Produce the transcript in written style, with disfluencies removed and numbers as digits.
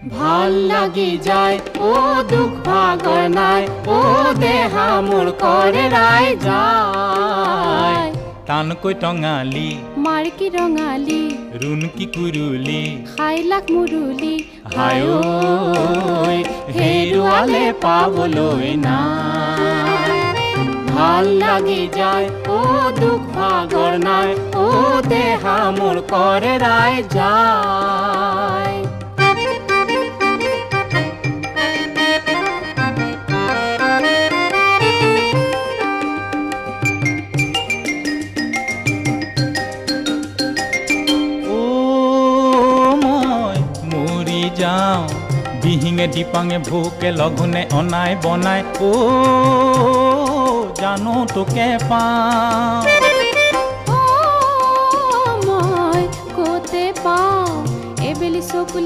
ভাল লাগি যায় ও দুখ ভাগৰ নাই ও দেহা মোৰ কৰে ৰাই যায় টানকৈ টঙালি মাৰকি ৰঙালি ৰুণকি কুৰুলি খাইলাক মুৰুলি হায় ঐ হেৰুৱালে পাবলৈ নাই ভাল লাগি যায় ও দুখ ভাগৰ নাই ও দেহা মোৰ কৰে ৰাই যায় যাওঁ বিহিঙে দিপাঙে ভোকে লঘোণে অনাই বনাই ও জানো তোকে পাওঁ মই ক'তে পাওঁ এবেলি চকুলে